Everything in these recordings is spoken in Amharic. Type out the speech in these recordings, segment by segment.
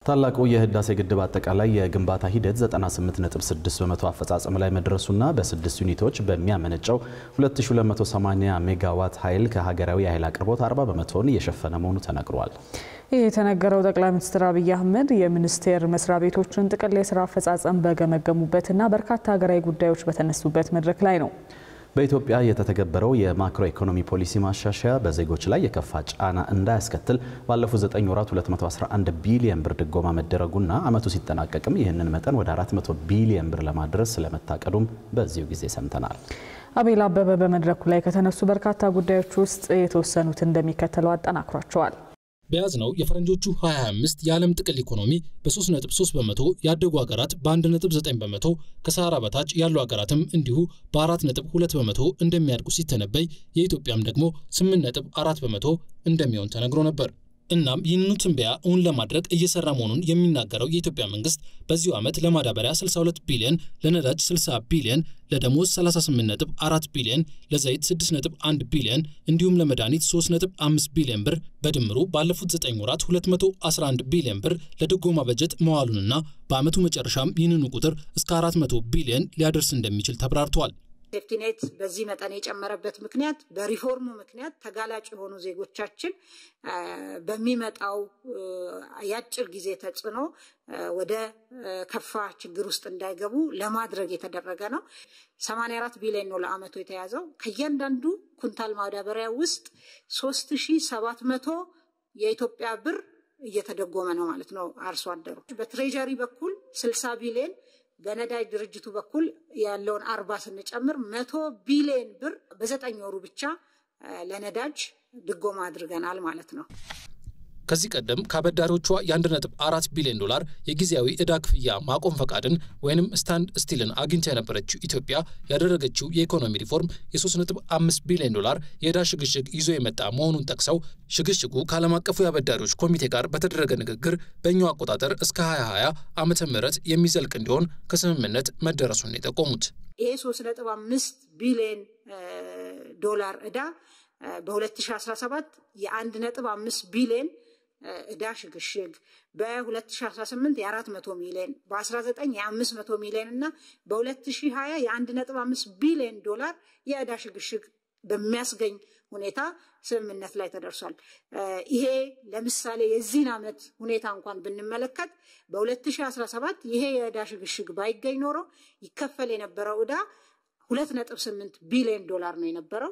ታላቁ የህዳሴ ግድብ አጠቃላይ የግንባታ ሂደት 98.6% አፈጻጸም ላይ መድረሱና በ6 ዩኒቶች በሚያመነጨው 2280 ሜጋዋት ኃይል ከሀገራዊ የኃይል አቅርቦት 40%ን እየሸፈነ መሆኑ ተነግሯል። ይህ የተነገረው ጠቅላይ ሚኒስትር አብይ አህመድ የሚኒስቴር መስሪያ ቤቶችን ጥቅል የሥራ አፈጻጸም በገመገሙበትና በርካታ ሀገራዊ ጉዳዮች በተነሱበት መድረክ ላይ ነው። በኢትዮጵያ የተተገበረው የማክሮ ኢኮኖሚ ፖሊሲ ማሻሻያ በዜጎች ላይ የከፋ ጫና እንዳያስከትል ባለፉት 9 ወራት 211 ቢሊዮን ብር ድጎማ መደረጉና አመቱ ሲጠናቀቅም ይህንን መጠን ወደ 400 ቢሊዮን ብር ለማድረስ ስለመታቀዱም በዚሁ ጊዜ ሰምተናል። አቤል አበበ በመድረኩ ላይ ከተነሱ በርካታ ጉዳዮች ውስጥ የተወሰኑት እንደሚከተለው አጠናክሯቸዋል። በያዝነው የፈረንጆቹ 2025 የዓለም ጥቅል ኢኮኖሚ በ3.3% ያደጉ ሀገራት በ1.9%፣ ከሰሃራ በታች ያሉ ሀገራትም እንዲሁ በ4.2% እንደሚያድጉ ሲተነበይ የኢትዮጵያም ደግሞ 8.4% እንደሚሆን ተነግሮ ነበር። እናም ይህንኑ ትንበያ እውን ለማድረግ እየሰራ መሆኑን የሚናገረው የኢትዮጵያ መንግስት በዚሁ ዓመት ለማዳበሪያ 62 ቢሊዮን፣ ለነዳጅ 60 ቢሊዮን፣ ለደሞዝ 38.4 ቢሊዮን፣ ለዘይት 6.1 ቢሊዮን እንዲሁም ለመድኃኒት 3.5 ቢሊዮን ብር በድምሩ ባለፉት 9 ወራት 211 ቢሊዮን ብር ለድጎማ በጀት መዋሉንና በአመቱ መጨረሻም ይህንኑ ቁጥር እስከ 400 ቢሊዮን ሊያደርስ እንደሚችል ተብራርቷል። ሴፍቲኔት በዚህ መጠን የጨመረበት ምክንያት በሪፎርሙ ምክንያት ተጋላጭ የሆኑ ዜጎቻችን በሚመጣው ያጭር ጊዜ ተጽዕኖ ወደ ከፋ ችግር ውስጥ እንዳይገቡ ለማድረግ የተደረገ ነው። 84 ቢሊዮን ነው ለአመቱ የተያዘው። ከእያንዳንዱ ኩንታል ማዳበሪያ ውስጥ 3700 የኢትዮጵያ ብር እየተደጎመ ነው ማለት ነው አርሶ አደሩ። በትሬጀሪ በኩል 60 ቢሊዮን፣ በነዳጅ ድርጅቱ በኩል ያለውን 40 ስንጨምር 100 ቢሊዮን ብር በ9 ወሩ ብቻ ለነዳጅ ድጎማ አድርገናል ማለት ነው። ከዚህ ቀደም ከአበዳሪዎቿ የ1.4 ቢሊዮን ዶላር የጊዜያዊ ዕዳ ክፍያ ማቆም ፈቃድን ወይንም ስታንድ ስቲልን አግኝታ የነበረችው ኢትዮጵያ ያደረገችው የኢኮኖሚ ሪፎርም የ3.5 ቢሊዮን ዶላር የዕዳ ሽግሽግ ይዞ የመጣ መሆኑን ጠቅሰው ሽግሽጉ ከዓለም አቀፉ የአበዳሪዎች ኮሚቴ ጋር በተደረገ ንግግር በእኛው አቆጣጠር እስከ 2020 ዓመተ ምህረት የሚዘልቅ እንዲሆን ከስምምነት መደረሱን የጠቆሙት ይሄ 3.5 ቢሊዮን ዶላር ዕዳ በ2017 የ1.5 ቢሊዮን ዕዳ ሽግሽግ፣ በ2018 የ400 ሚሊዮን፣ በ19 የ500 ሚሊዮን እና በ2020 የ1.5 ቢሊዮን ዶላር የዕዳ ሽግሽግ በሚያስገኝ ሁኔታ ስምምነት ላይ ተደርሷል። ይሄ ለምሳሌ የዚህን ዓመት ሁኔታ እንኳን ብንመለከት በ2017 ይሄ የዕዳ ሽግሽግ ባይገኝ ኖሮ ይከፈል የነበረው ዕዳ 2.8 ቢሊዮን ዶላር ነው የነበረው።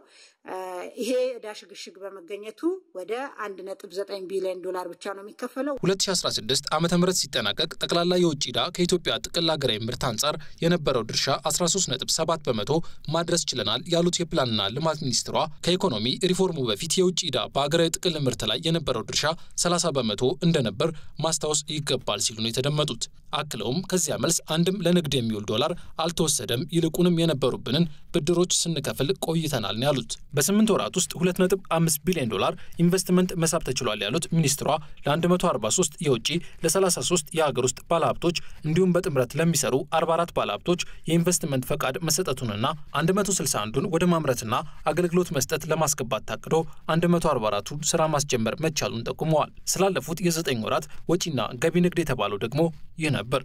ይሄ ዕዳ ሽግሽግ በመገኘቱ ወደ 1.9 ቢሊዮን ዶላር ብቻ ነው የሚከፈለው። 2016 ዓመተ ምህረት ሲጠናቀቅ ጠቅላላ የውጭ ዕዳ ከኢትዮጵያ ጥቅል ሀገራዊ ምርት አንጻር የነበረው ድርሻ 13.7% ማድረስ ችለናል ያሉት የፕላንና ልማት ሚኒስትሯ ከኢኮኖሚ ሪፎርሙ በፊት የውጭ ዕዳ በሀገራዊ ጥቅል ምርት ላይ የነበረው ድርሻ 30% እንደነበር ማስታወስ ይገባል ሲሉ ነው የተደመጡት። አክለውም ከዚያ መልስ አንድም ለንግድ የሚውል ዶላር አልተወሰደም፣ ይልቁንም የነበሩብንን ብድሮች ስንከፍል ቆይተናል ነው ያሉት። በ8 ወራት ውስጥ 2.5 ቢሊዮን ዶላር ኢንቨስትመንት መሳብ ተችሏል ያሉት ሚኒስትሯ ለ143 የውጭ ለ33 የሀገር ውስጥ ባለሀብቶች እንዲሁም በጥምረት ለሚሰሩ 44 ባለሀብቶች የኢንቨስትመንት ፈቃድ መሰጠቱንና 161ን ወደ ማምረትና አገልግሎት መስጠት ለማስገባት ታቅዶ 144ቱን ስራ ማስጀመር መቻሉን ጠቁመዋል። ስላለፉት የ9 ወራት ወጪና ገቢ ንግድ የተባለው ደግሞ ይህ ነበር።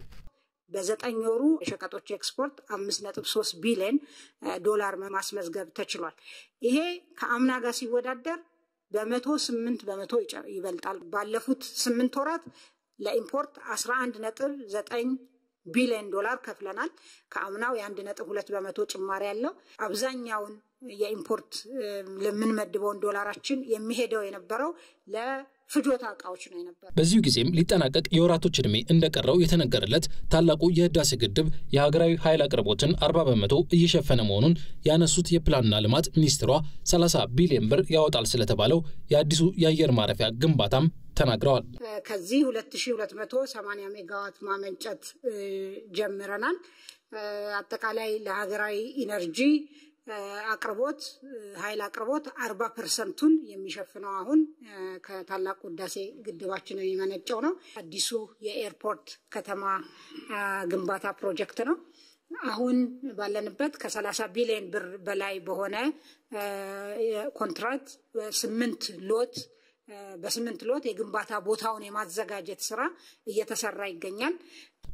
በ9 ወሩ የሸቀጦች ኤክስፖርት 5.3 ቢሊዮን ዶላር ማስመዝገብ ተችሏል። ይሄ ከአምና ጋር ሲወዳደር በ108% ይበልጣል። ባለፉት 8 ወራት ለኢምፖርት 11.9 ቢሊዮን ዶላር ከፍለናል። ከአምናው የ1.2% ጭማሪ ያለው። አብዛኛውን የኢምፖርት ለምንመድበውን ዶላራችን የሚሄደው የነበረው ለፍጆታ ዕቃዎች ነው የነበረው። በዚሁ ጊዜም ሊጠናቀቅ የወራቶች ዕድሜ እንደቀረው የተነገረለት ታላቁ የህዳሴ ግድብ የሀገራዊ ኃይል አቅርቦትን 40% እየሸፈነ መሆኑን ያነሱት የፕላንና ልማት ሚኒስትሯ 30 ቢሊዮን ብር ያወጣል ስለተባለው የአዲሱ የአየር ማረፊያ ግንባታም ተናግረዋል። ከዚህ 2280 ሜጋዋት ማመንጨት ጀምረናል። አጠቃላይ ለሀገራዊ ኢነርጂ አቅርቦት ኃይል አቅርቦት 40%ን የሚሸፍነው አሁን ከታላቁ ህዳሴ ግድባችን የሚመነጨው ነው። አዲሱ የኤርፖርት ከተማ ግንባታ ፕሮጀክት ነው። አሁን ባለንበት ከ30 ቢሊዮን ብር በላይ በሆነ ኮንትራክት 8 ሎት በ8 ሎት የግንባታ ቦታውን የማዘጋጀት ስራ እየተሰራ ይገኛል።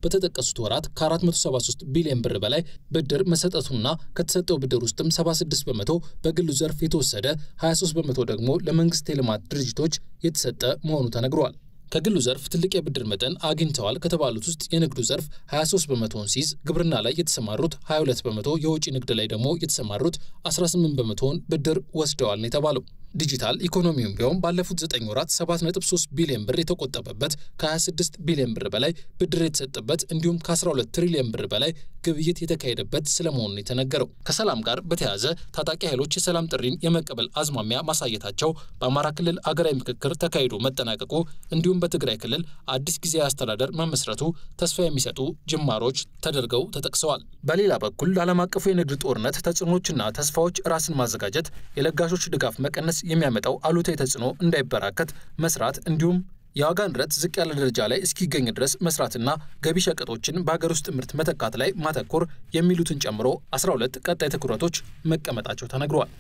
በተጠቀሱት ወራት ከ473 ቢሊዮን ብር በላይ ብድር መሰጠቱና ከተሰጠው ብድር ውስጥም 76 በመቶ በግሉ ዘርፍ የተወሰደ 23 በመቶ ደግሞ ለመንግስት የልማት ድርጅቶች የተሰጠ መሆኑ ተነግሯል። ከግሉ ዘርፍ ትልቅ የብድር መጠን አግኝተዋል ከተባሉት ውስጥ የንግዱ ዘርፍ 23 በመቶን ሲይዝ ግብርና ላይ የተሰማሩት 22 በመቶ፣ የውጭ ንግድ ላይ ደግሞ የተሰማሩት 18 በመቶን ብድር ወስደዋል ነው የተባለው። ዲጂታል ኢኮኖሚውም ቢሆን ባለፉት 9 ወራት 7.3 ቢሊዮን ብር የተቆጠበበት ከ26 ቢሊዮን ብር በላይ ብድር የተሰጠበት እንዲሁም ከ12 ትሪሊዮን ብር በላይ ግብይት የተካሄደበት ስለመሆኑ የተነገረው። ከሰላም ጋር በተያያዘ ታጣቂ ኃይሎች የሰላም ጥሪን የመቀበል አዝማሚያ ማሳየታቸው፣ በአማራ ክልል አገራዊ ምክክር ተካሂዶ መጠናቀቁ እንዲሁም በትግራይ ክልል አዲስ ጊዜያዊ አስተዳደር መመስረቱ ተስፋ የሚሰጡ ጅማሮች ተደርገው ተጠቅሰዋል። በሌላ በኩል ለዓለም አቀፉ የንግድ ጦርነት ተጽዕኖችና ተስፋዎች ራስን ማዘጋጀት፣ የለጋሾች ድጋፍ መቀነስ የሚያመጣው አሉታዊ ተጽዕኖ እንዳይበራከት መስራት እንዲሁም የዋጋ ንረት ዝቅ ያለ ደረጃ ላይ እስኪገኝ ድረስ መስራትና ገቢ ሸቀጦችን በሀገር ውስጥ ምርት መተካት ላይ ማተኮር የሚሉትን ጨምሮ 12 ቀጣይ ትኩረቶች መቀመጣቸው ተነግሯል።